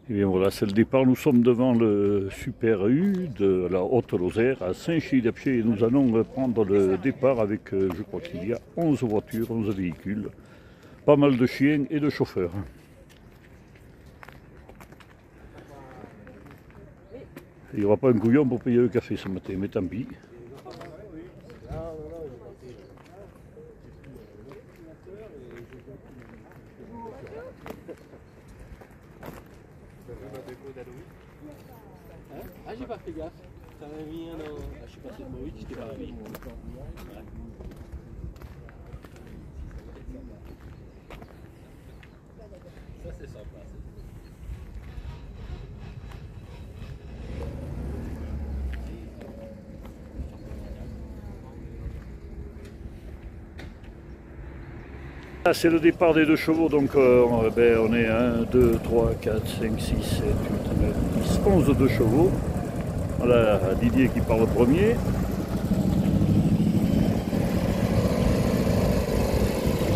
Et bien voilà, c'est le départ. Nous sommes devant le Super U de la Haute-Lozère à Saint-Chy-d'Apcher et nous allons prendre le départ avec, je crois qu'il y a 11 voitures, 11 véhicules, pas mal de chiens et de chauffeurs. Il n'y aura pas un couillon pour payer le café ce matin, mais tant pis. Ah, j'ai pas fait gaffe. T'en as mis un dans. Ah, je sais pas si c'est le Moïse, je t'ai pas mis. Ça, c'est sympa. C'est le départ des 2 chevaux, donc on est 1, 2, 3, 4, 5, 6, 7, 8, 9, 10, 11 de chevaux. Voilà Didier qui part le premier.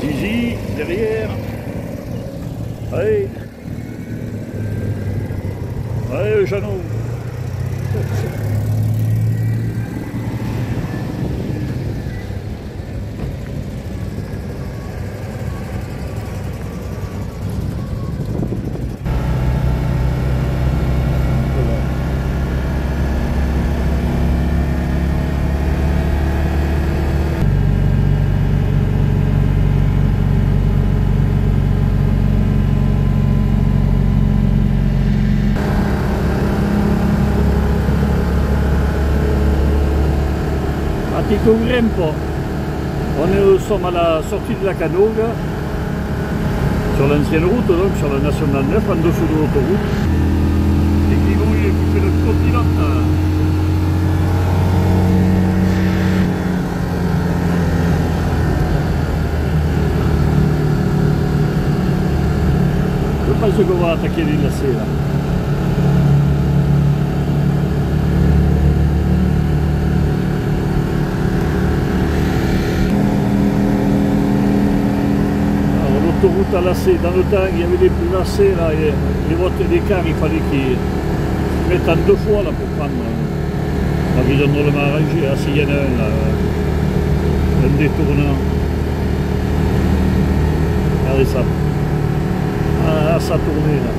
Zizi derrière. Allez. Allez Jeannot. Nous sommes à la sortie de la Canoga, sur l'ancienne route, donc sur la Nationale 9, en dessous de l'autoroute. Et Gribouille qui fait le copilote. Je pense qu'on va attaquer les lacets là. L'autoroute à lacets, dans le temps il y avait des lacets là, et les voitures des cars il fallait qu'ils mettent en 2 fois là pour prendre. Ils ont normalement arrangé, ah s'il y en a un là, un détournant. Regardez ça. Ah ça tournait là.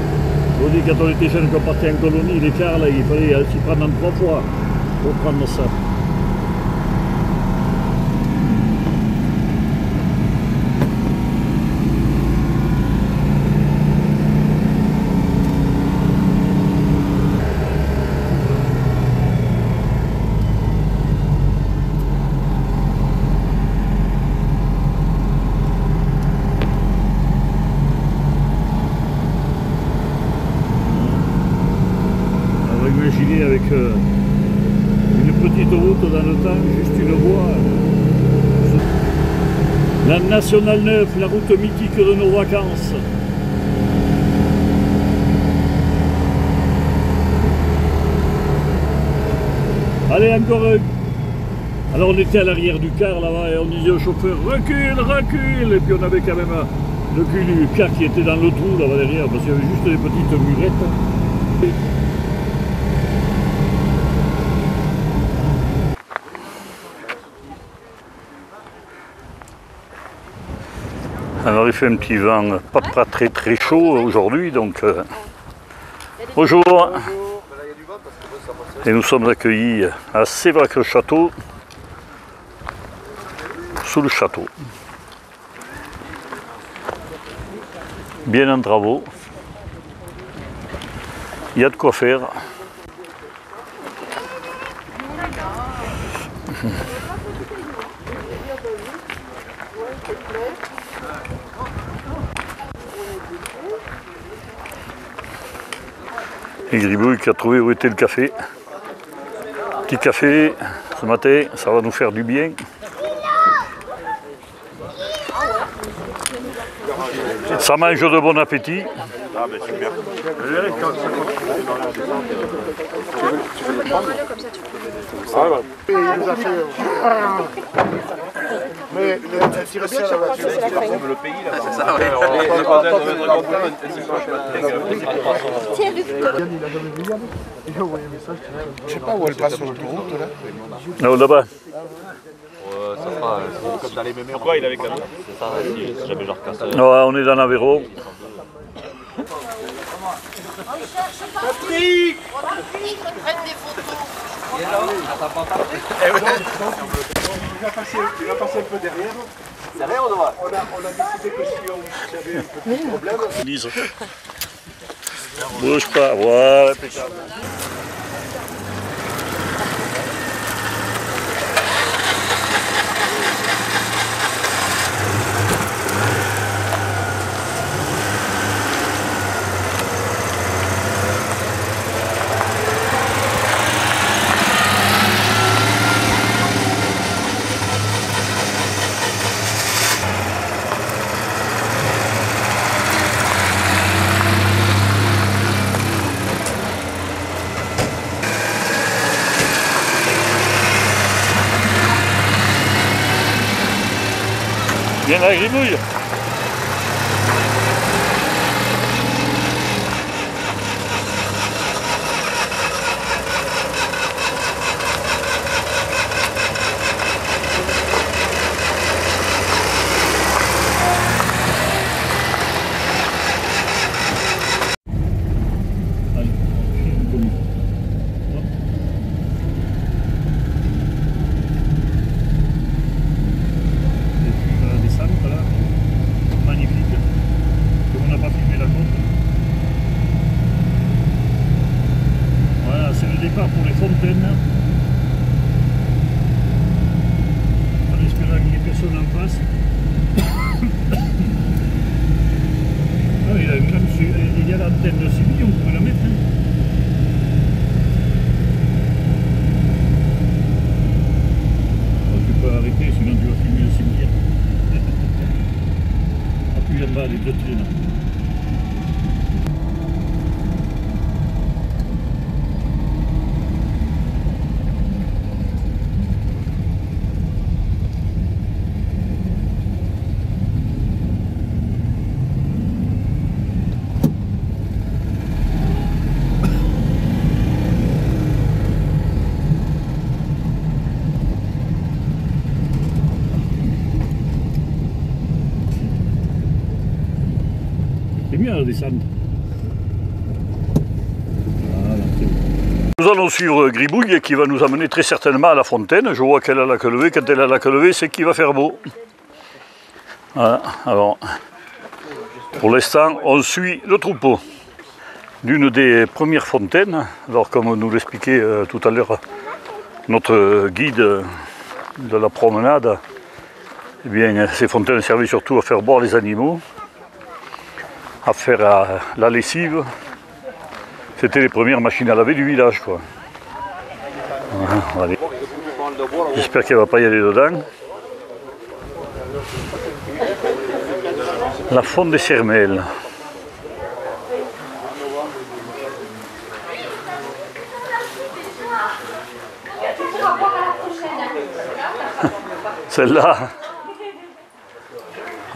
On dit quand on était jeunes qu'on partait en colonie, les cars là, il fallait s'y prendre en 3 fois pour prendre ça. Imaginez avec une petite route dans le temps, juste une voie. La Nationale 9, la route mythique de nos vacances. Allez, encore un. Alors on était à l'arrière du car là-bas et on disait au chauffeur recule, recule. Et puis on avait quand même le cul du car qui était dans le trou là-bas derrière parce qu'il y avait juste des petites murettes. Alors il fait un petit vent pas très chaud aujourd'hui, donc bonjour. Et nous sommes accueillis à Sévrac-le-Château, sous le château. Bien en travaux. Il y a de quoi faire. Et Gribouille qui a trouvé où était le café. Petit café ce matin, ça va nous faire du bien. Ça mange de bon appétit. Ah ben super. Tu veux le prendre comme ça tu peux. Ah ouais. Mais tu tires bien sur la voiture. Le pays là. C'est ça, oui. Je sais pas où elle passe sur l'autoroute là. Non, là-bas. Ça sera comme dans les mêmes. Pourquoi il avait qu'à c'est ça, si jamais je recasse. Ouais, on est dans l'Aveyron. Patrick, je prenne des photos. Il va passer un peu derrière. Derrière, on va. On a décidé que si on avait un petit problème. Lise. Bouge pas, voilà, impeccable. Viens la gribouille. Pour les fontaines, en espérant qu'il n'y ait personne en face. Ah, il y a l'antenne de Séville, on pourrait la mettre. Hein. Oh, tu peux arrêter, sinon tu vas filmer le cimetière. Appuie en bas les deux traînes. C'est mieux à descendre. Voilà, c'est bon. Nous allons suivre Gribouille qui va nous amener très certainement à la fontaine. Je vois qu'elle a la queue levée. Quand elle a la queue levée, c'est qu'il va faire beau. Voilà, alors pour l'instant, on suit le troupeau d'une des premières fontaines. Alors, comme nous l'expliquait tout à l'heure notre guide de la promenade, eh bien, ces fontaines servaient surtout à faire boire les animaux, à faire la lessive. C'était les premières machines à laver du village, quoi. Voilà, j'espère qu'elle ne va pas y aller dedans. La fonte des Sermelles. Celle-là,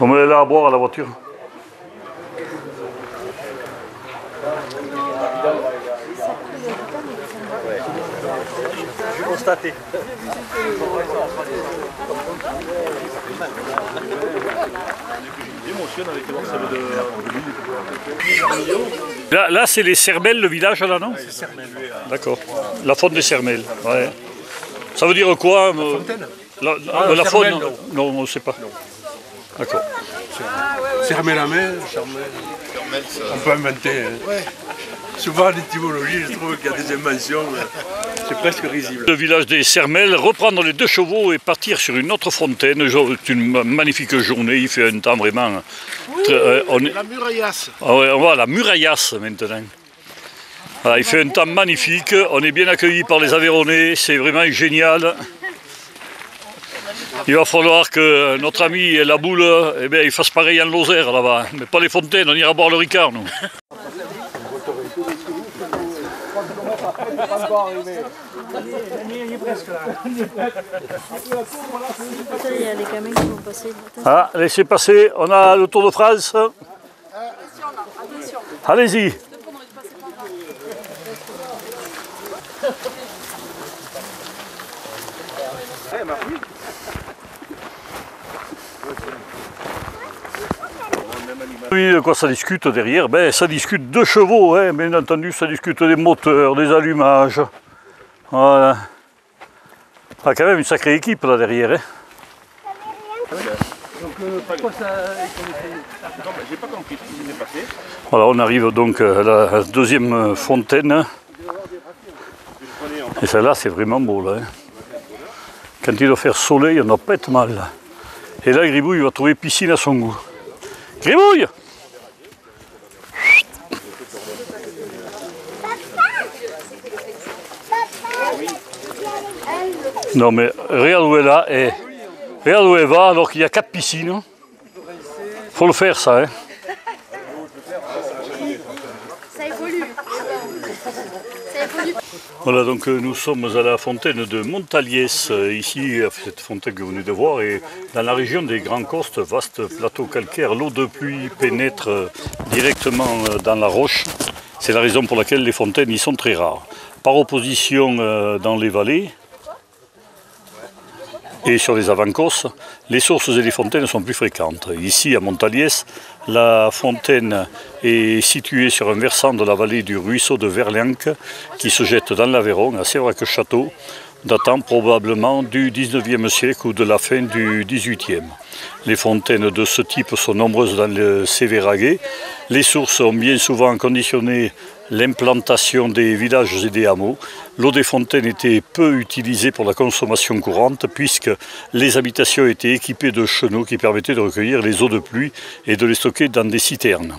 on met là à boire à la voiture. J'ai constaté. Là c'est les Sermelles, le village, là, non? C'est Sermelles. D'accord. La fonte des Sermelles. Ouais. Ça veut dire quoi? La fontaine? La faune? Non, on ne sait pas. D'accord. Sermelles à main, on peut inventer. Ouais. Souvent en étymologie, je trouve qu'il y a des inventions, c'est presque risible. Le village des Sermelles, reprendre les 2 chevaux et partir sur une autre fontaine. C'est une magnifique journée, il fait un temps vraiment... La Muraillasse. Ah ouais, on va à la Muraillasse maintenant. Voilà, il fait un temps magnifique, on est bien accueillis par les Aveyronnais, c'est vraiment génial. Il va falloir que notre ami la boule, eh bien, il fasse pareil en Lozère là-bas, mais pas les fontaines, on ira boire le Ricard, nous. pas encore arrivé. Il est presque là. Il y a les gamins qui vont passer. Ah, laissez passer, on a le Tour de France. Attention. Allez-y. Oui, de quoi ça discute derrière? Ben, ça discute de chevaux, hein, bien entendu, ça discute des moteurs, des allumages. Voilà. Ah, quand même une sacrée équipe là derrière. Hein. Pourquoi ça... J'ai pas compris ce qui s'est passé. Voilà, on arrive donc à la deuxième fontaine. Et celle-là, c'est vraiment beau là. Hein. Quand il doit faire soleil, on n'a pas être mal. Là. Et là, Gribouille va trouver piscine à son goût. Gribouille! Non mais regarde où elle est et regarde où elle va alors qu'il y a 4 piscines. Faut le faire ça. Hein. Ça évolue. Voilà, donc nous sommes à la fontaine de Montaliès, ici, cette fontaine que vous venez de voir, et dans la région des Grands Costes, vaste plateau calcaire, l'eau de pluie pénètre directement dans la roche. C'est la raison pour laquelle les fontaines y sont très rares. Par opposition dans les vallées et sur les avancosses, les sources et les fontaines sont plus fréquentes. Ici, à Montaliès, la fontaine est située sur un versant de la vallée du ruisseau de Verlanque qui se jette dans l'Aveyron, à Séverac-Château, datant probablement du 19e siècle ou de la fin du 18e. Les fontaines de ce type sont nombreuses dans le Sévéraguet. Les sources ont bien souvent conditionné l'implantation des villages et des hameaux. L'eau des fontaines était peu utilisée pour la consommation courante puisque les habitations étaient équipées de chenaux qui permettaient de recueillir les eaux de pluie et de les stocker dans des cisternes.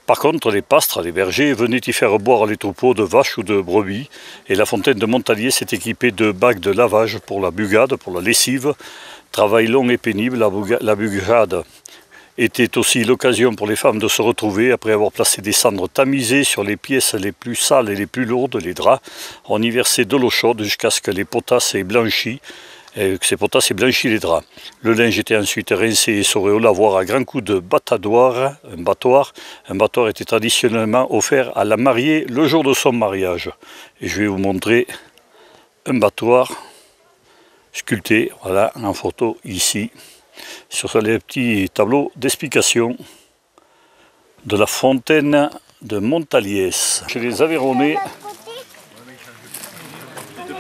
Par contre, les pastres, les bergers, venaient y faire boire les troupeaux de vaches ou de brebis et la fontaine de Montaliès est équipée de bacs de lavage pour la bugade, pour la lessive. Travail long et pénible, la bugade était aussi l'occasion pour les femmes de se retrouver après avoir placé des cendres tamisées sur les pièces les plus sales et les plus lourdes, les draps. On y versait de l'eau chaude jusqu'à ce que les potasses aient blanchi, et que ces potasses aient blanchi les draps. Le linge était ensuite rincé et essoré au lavoir à grands coups de batadoir, un battoir. Un battoir était traditionnellement offert à la mariée le jour de son mariage. Et je vais vous montrer un battoir sculpté, voilà, en photo ici, sur les petits tableaux d'explication de la fontaine de Montaliès. Chez les Aveyronnais,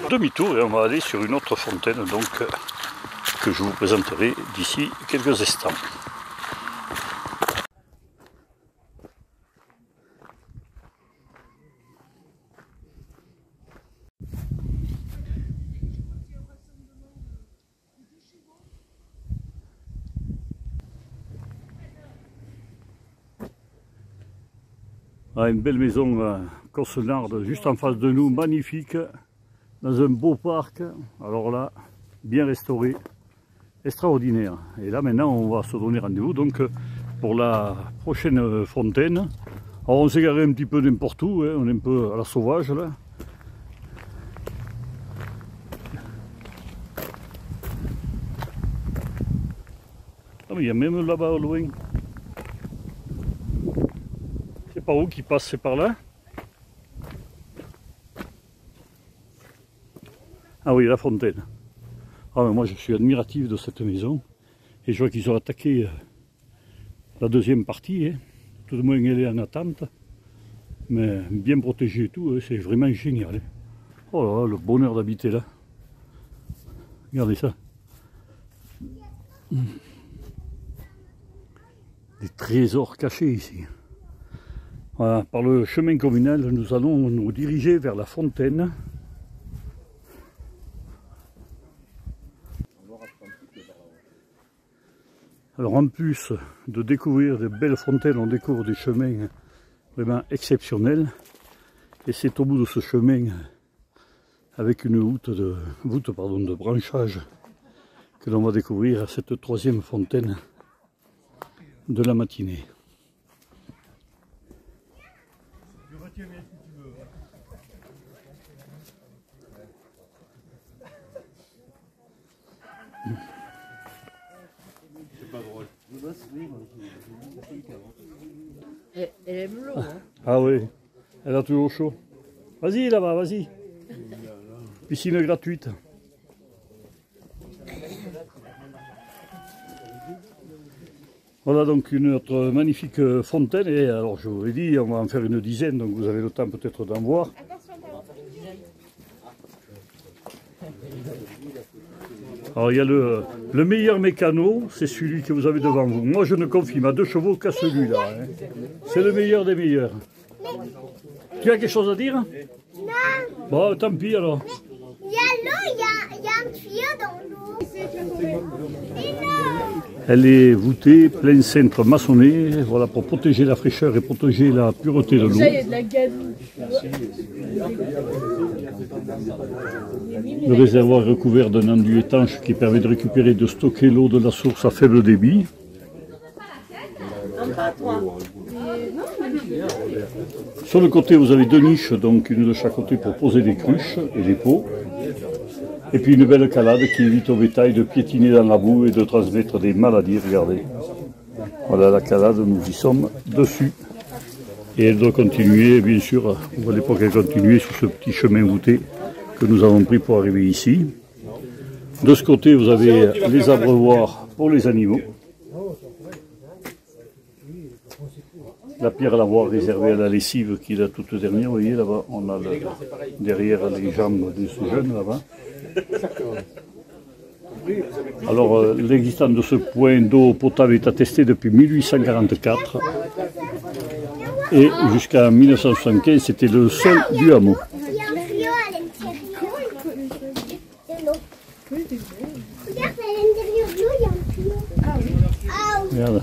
demi-tour et on va aller sur une autre fontaine donc, que je vous présenterai d'ici quelques instants. Ah, une belle maison Cossenarde juste en face de nous, magnifique, dans un beau parc, alors là, bien restauré, extraordinaire. Et là maintenant on va se donner rendez-vous donc pour la prochaine fontaine. Alors on s'est garé un petit peu n'importe où, hein, on est un peu à la sauvage là. Ah, mais il y a même là-bas au loin. C'est par où qui passe? C'est par là? Ah oui, la fontaine. Ah, mais moi je suis admiratif de cette maison. Et je vois qu'ils ont attaqué la deuxième partie. Hein. Tout le moins elle est en attente. Mais bien protégée et tout, hein. C'est vraiment génial. Hein. Oh là là, le bonheur d'habiter là. Regardez ça. Des trésors cachés ici. Voilà, par le chemin communal, nous allons nous diriger vers la fontaine. Alors en plus de découvrir de belles fontaines, on découvre des chemins vraiment exceptionnels. Et c'est au bout de ce chemin, avec une voûte de branchage, que l'on va découvrir cette troisième fontaine de la matinée. C'est pas drôle. Elle aime l'eau. Hein. Ah oui, elle a toujours chaud. Vas-y là-bas, vas-y. Piscine gratuite. Voilà donc notre magnifique fontaine. Et alors je vous l'ai dit, on va en faire une dizaine, donc vous avez le temps peut-être d'en voir. Alors il y a le meilleur mécano, c'est celui que vous avez devant vous. Moi je ne confie ma 2 chevaux qu'à celui-là. Hein. C'est le meilleur des meilleurs. Tu as quelque chose à dire? Non. Bon, tant pis alors. Il y a l'eau, il y a un tuyau dans l'eau. Elle est voûtée, plein cintre maçonné, voilà, pour protéger la fraîcheur et protéger la pureté de l'eau. Ça, il y a de la gadoue. Le réservoir est recouvert d'un enduit étanche qui permet de récupérer et de stocker l'eau de la source à faible débit. Sur le côté, vous avez 2 niches, donc une de chaque côté pour poser des cruches et des pots. Et puis une belle calade qui évite au bétail de piétiner dans la boue et de transmettre des maladies. Regardez. Voilà la calade, nous y sommes dessus. Et elle doit continuer, bien sûr, on va l'époque elle continuer sur ce petit chemin voûté que nous avons pris pour arriver ici. De ce côté, vous avez les abreuvoirs pour les animaux. La pierre à lavoir réservée à la lessive qui est la toute dernière, vous voyez là-bas, on a derrière les jambes de ce jeune là-bas. Alors l'existence de ce point d'eau potable est attestée depuis 1844 et jusqu'à 1975 c'était le seul du hameau. Il y a un tuyau à l'intérieur de l'eau. Regarde, à l'intérieur de l'eau, il y a un tuyau. Ah oui. Regarde.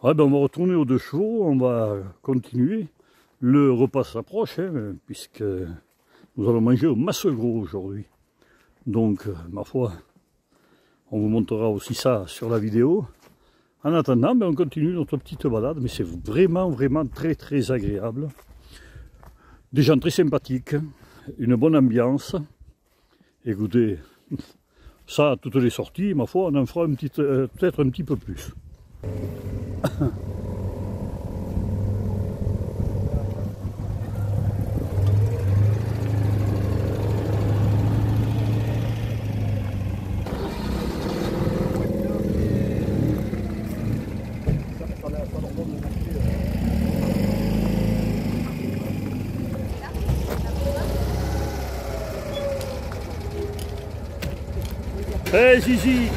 Ouais, ben on va retourner aux 2 chevaux, on va continuer. Le repas s'approche, hein, puisque nous allons manger au Massegros aujourd'hui. Donc, ma foi, on vous montrera aussi ça sur la vidéo. En attendant, ben, on continue notre petite balade, mais c'est vraiment, vraiment très, très agréable. Des gens très sympathiques, une bonne ambiance. Écoutez, ça, à toutes les sorties, ma foi, on en fera peut-être un petit peu plus. Hé, Zizi!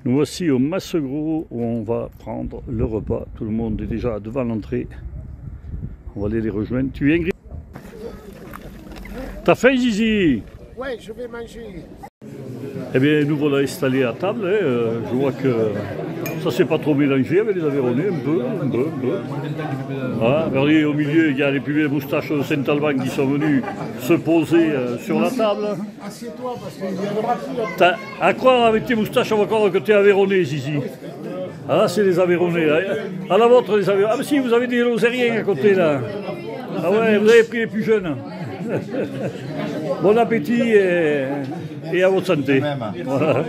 Nous voici au Massegros où on va prendre le repas. Tout le monde est déjà devant l'entrée. On va aller les rejoindre. Tu viens, Gris? T'as faim, Zizi? Ouais, je vais manger. Eh bien, nous voilà installés à table. Hein. Je vois que ça s'est pas trop mélangé avec les Aveyronnais, un peu. Voilà. Regardez, au milieu, il y a les plus belles moustaches de Saint-Alban qui sont venus se poser sur la table. Assieds-toi parce qu'il y a le raffut. À croire avec tes moustaches, on va croire que tu es Aveyronnais, Zizi. Ah là, c'est les Aveyronnais. Là. À la vôtre, les Aveyronnais. Ah, mais si, vous avez des Lozériens à côté, là. Ah ouais, vous avez pris les plus jeunes. Bon appétit et à votre santé. Voilà.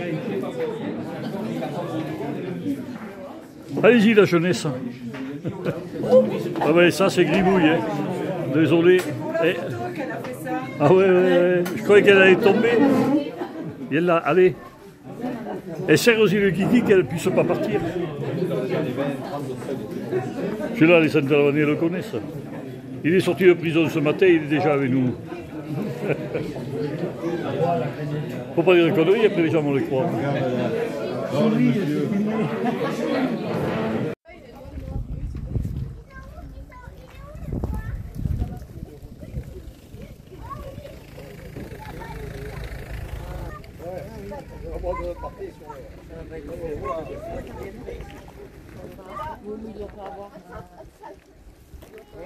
Allez-y, la jeunesse. Ah ben ça, c'est Gribouille. Hein. Désolé. Eh. Ah ouais, je croyais qu'elle allait tomber. Et là, allez. Et serre aussi le kiki qu'elle ne puisse pas partir. Celui-là, les Saint-Albanais le connaissent. Il est sorti de prison ce matin, il est déjà avec nous. Faut pas dire de conneries, après les gens vont le croire.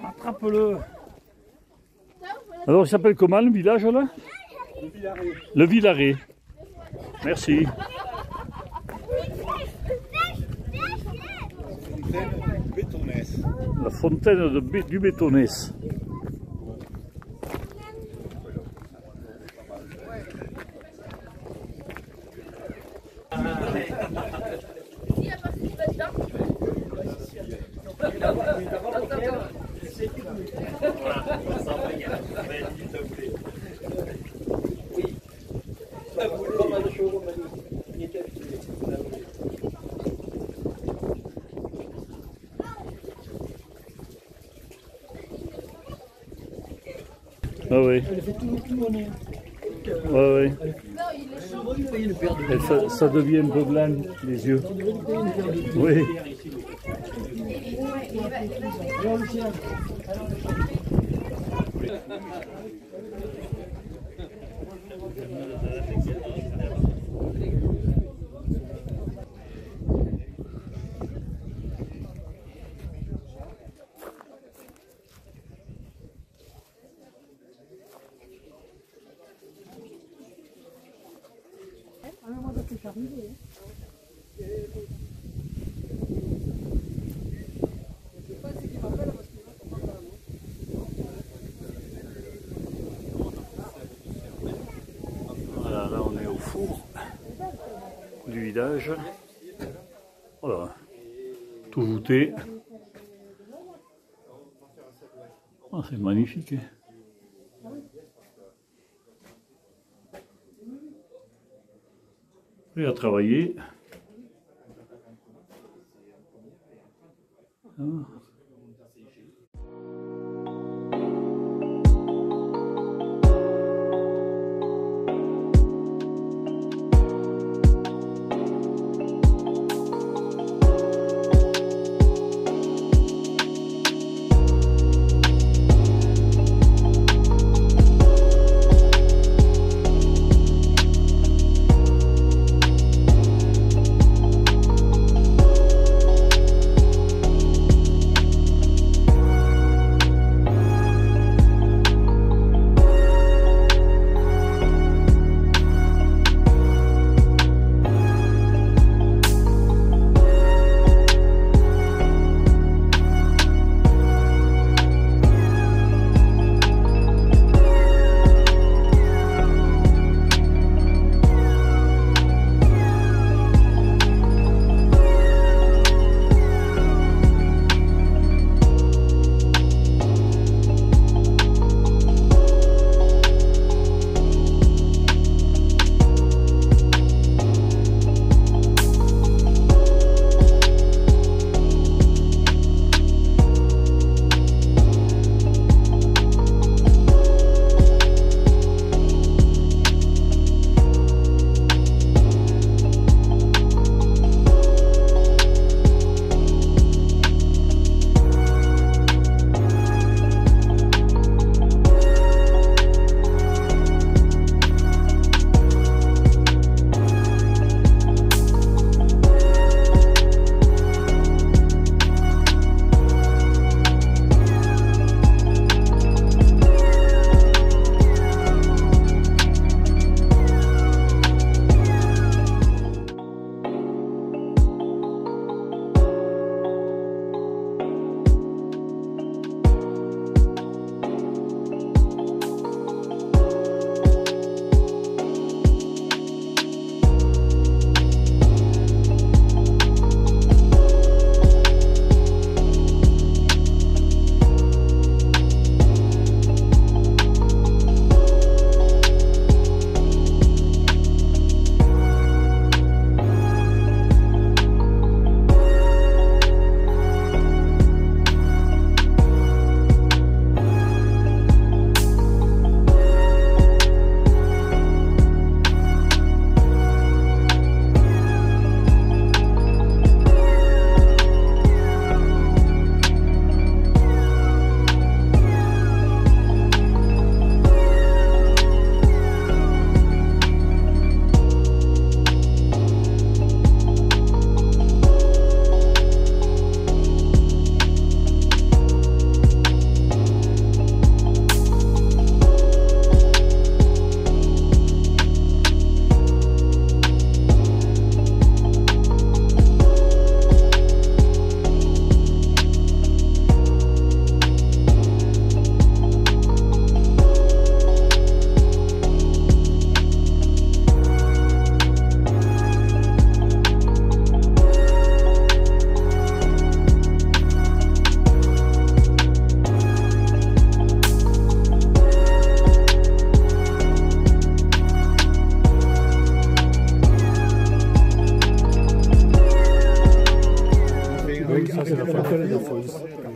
Attrape-le. Alors, il s'appelle comment le village là? Le Villaret. Le Villaret. Merci. La fontaine du Bétonès. Ah oui. Elle fait tout monnaie. Ouais, ouais. Et ça devient un peu blanc, les yeux. Oui. Voilà, là on est au four du village. Voilà, tout voûté. Oh, c'est magnifique. Hein. Prêt à travailler. Ah.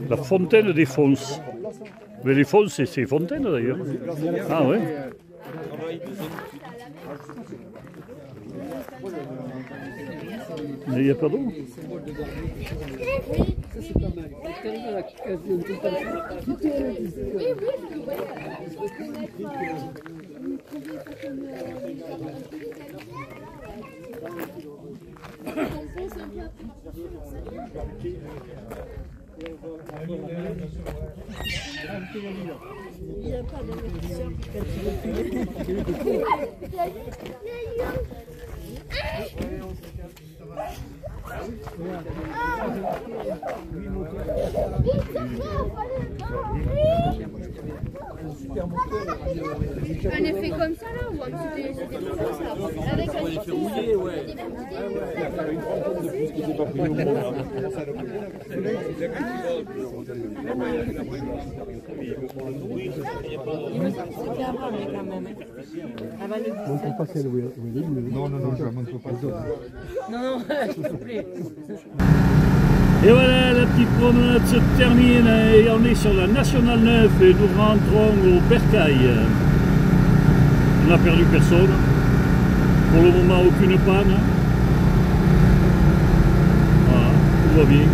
La fontaine des Fonces. Mais les Fonces, c'est fontaine d'ailleurs. Ah ouais. Mais il n'y a pas d'eau. Il n'y a pas d'avertisseur. Un effet comme ça là ou c'était comme ça avec un effet rouillé, ouais. Montre pas celle où elle est. Non, je la montre pas. Non, s'il vous plaît. Et voilà, la petite promenade se termine et on est sur la Nationale 9 et nous rentrons au Bercail. On n'a perdu personne. Pour le moment, aucune panne. Voilà, tout va bien.